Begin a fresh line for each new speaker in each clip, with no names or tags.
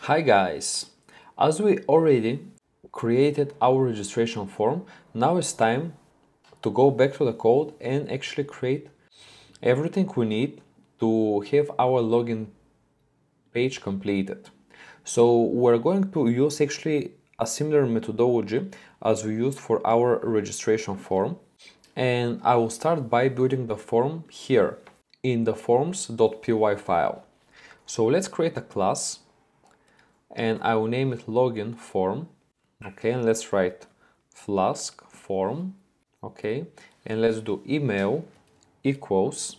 Hi guys! As we already created our registration form, now it's time to go back to the code and actually create everything we need to have our login page completed. So we're going to use actually a similar methodology as we used for our registration form, and I will start by building the form here in the forms.py file. So let's create a class and I will name it login form. Okay, and let's write Flask form. Okay, and let's do email equals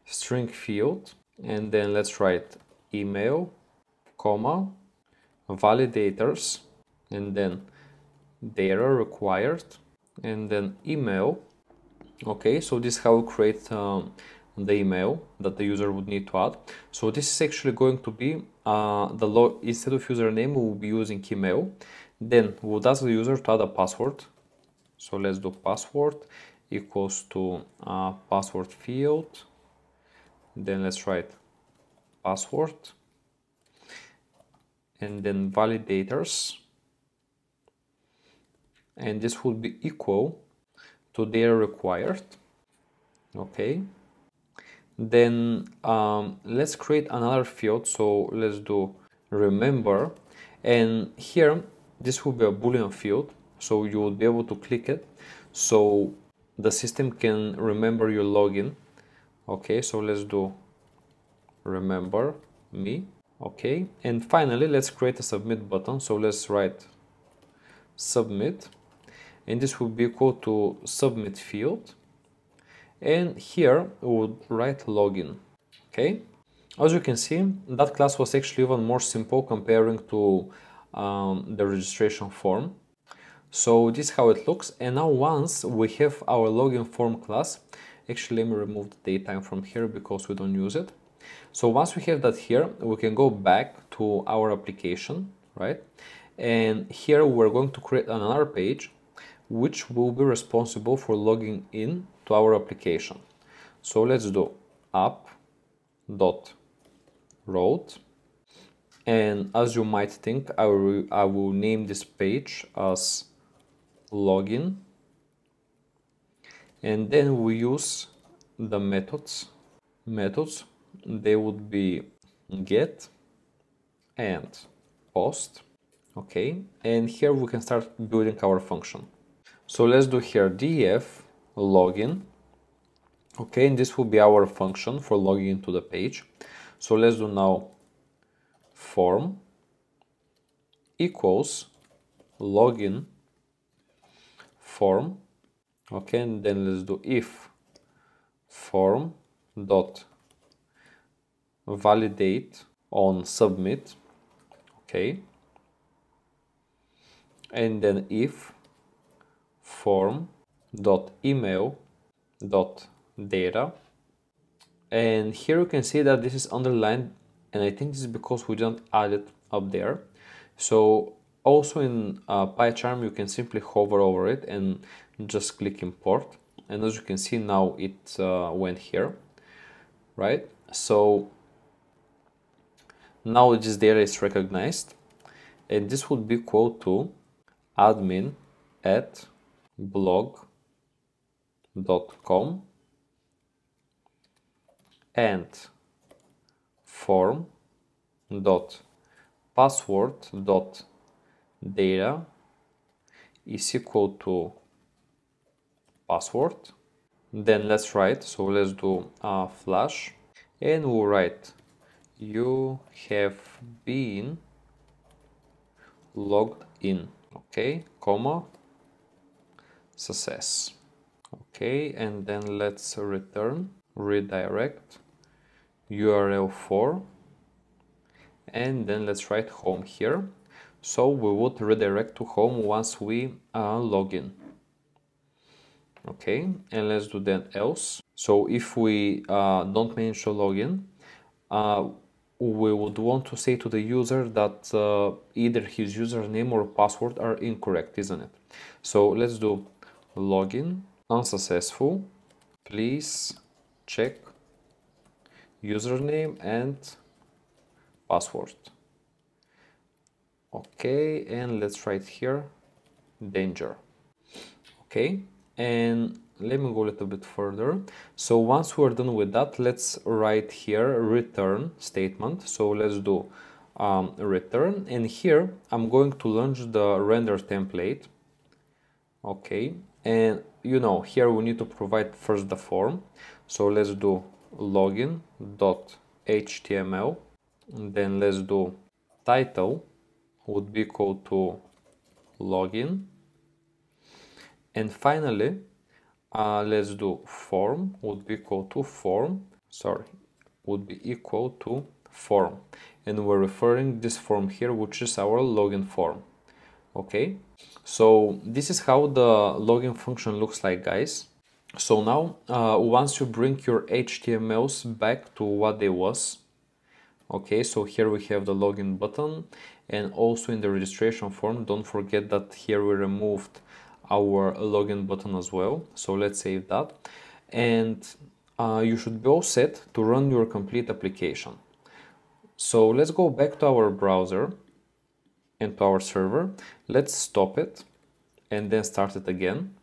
string field, and then let's write email, comma, validators, and then data required, and then email. Okay, so this is how we create the email that the user would need to add. So this is actually going to be instead of username, we will be using email. Then we would ask the user to add a password. So let's do password equals to password field. Then let's write password, and then validators, and this would be equal to their required. Okay, then let's create another field. So let's do remember, and here this will be a boolean field, so you will be able to click it so the system can remember your login. Okay, so let's do remember me. Okay, and finally let's create a submit button. So let's write submit, and this will be equal to submit field, and here we would write login. Okay, as you can see, that class was actually even more simple comparing to the registration form. So this is how it looks. And now once we have our login form class, actually let me remove the datetime from here because we don't use it. So once we have that here, we can go back to our application, right? And here we're going to create another page which will be responsible for logging in to our application. So let's do app.route, and as you might think, I will name this page as login, and then we use the methods. They would be get and post. Okay, and here we can start building our function. So let's do here def login. Okay, and this will be our function for logging into the page. So let's do now form equals login form. Okay, and then let's do if form dot validate on submit. Okay, and then if form dot email dot data, and here you can see that this is underlined, and I think this is because we didn't add it up there. So also in PyCharm you can simply hover over it and just click import, and as you can see now it went here, right? So now this data is recognized, and this would be equal to admin@blog.com and form.password.data is equal to password. Then let's write, so let's do flash, and we'll write you have been logged in. Okay, comma, success. Okay, and then let's return redirect URL for, and then let's write home here. So we would redirect to home once we log in. Okay, and let's do then else. So if we don't manage to log in, we would want to say to the user that either his username or password are incorrect, isn't it? So let's do login unsuccessful, please check username and password. Okay, and let's write here danger. Okay, and let me go a little bit further. So once we're done with that, let's write here return statement. So let's do return, and here I'm going to launch the render template. Okay, and here we need to provide first the form. So let's do login.html, and then let's do title would be equal to login, and finally let's do form would be equal to form, and we're referring this form here, which is our login form. Okay, so this is how the login function looks like, guys. So now once you bring your HTMLs back to what they was, okay, so here we have the login button, and also in the registration form, don't forget that here we removed our login button as well. So let's save that, and you should be all set to run your complete application. So let's go back to our browser and to our server. Let's stop it and then start it again,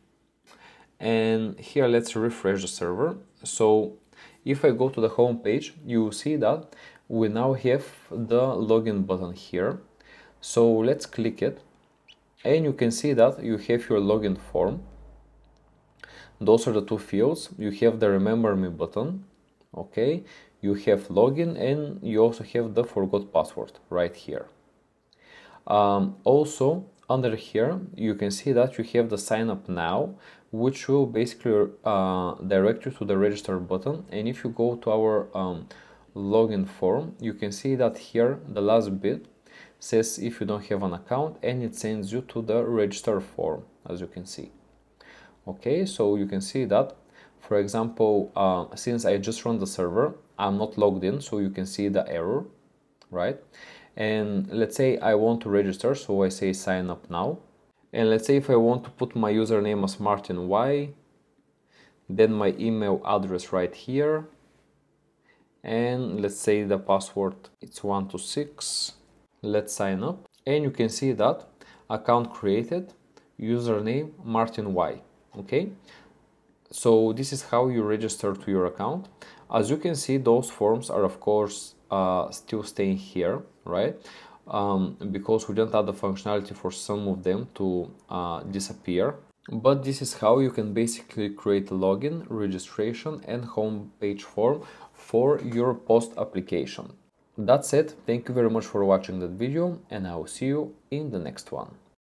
and here let's refresh the server. So if I go to the home page, you will see that we now have the login button here. So let's click it, and you can see that you have your login form. Those are the two fields. You have the remember me button, okay, you have login, and you also have the forgot password right here. Also under here you can see that you have the sign up now, which will basically direct you to the register button. And if you go to our login form, you can see that here the last bit says if you don't have an account, and it sends you to the register form, as you can see. Okay, so you can see that, for example, since I just run the server, I'm not logged in, so you can see the error, right? And let's say I want to register, so I say sign up now. And let's say if I want to put my username as Martin Y, then my email address right here, and let's say the password it's 126. Let's sign up, and you can see that account created, username Martin Y. Okay, so this is how you register to your account. As you can see, those forms are of course still staying here, right? Because we don't add the functionality for some of them to disappear. But this is how you can basically create a login, registration, and home page form for your post application. That's it. Thank you very much for watching that video, and I will see you in the next one.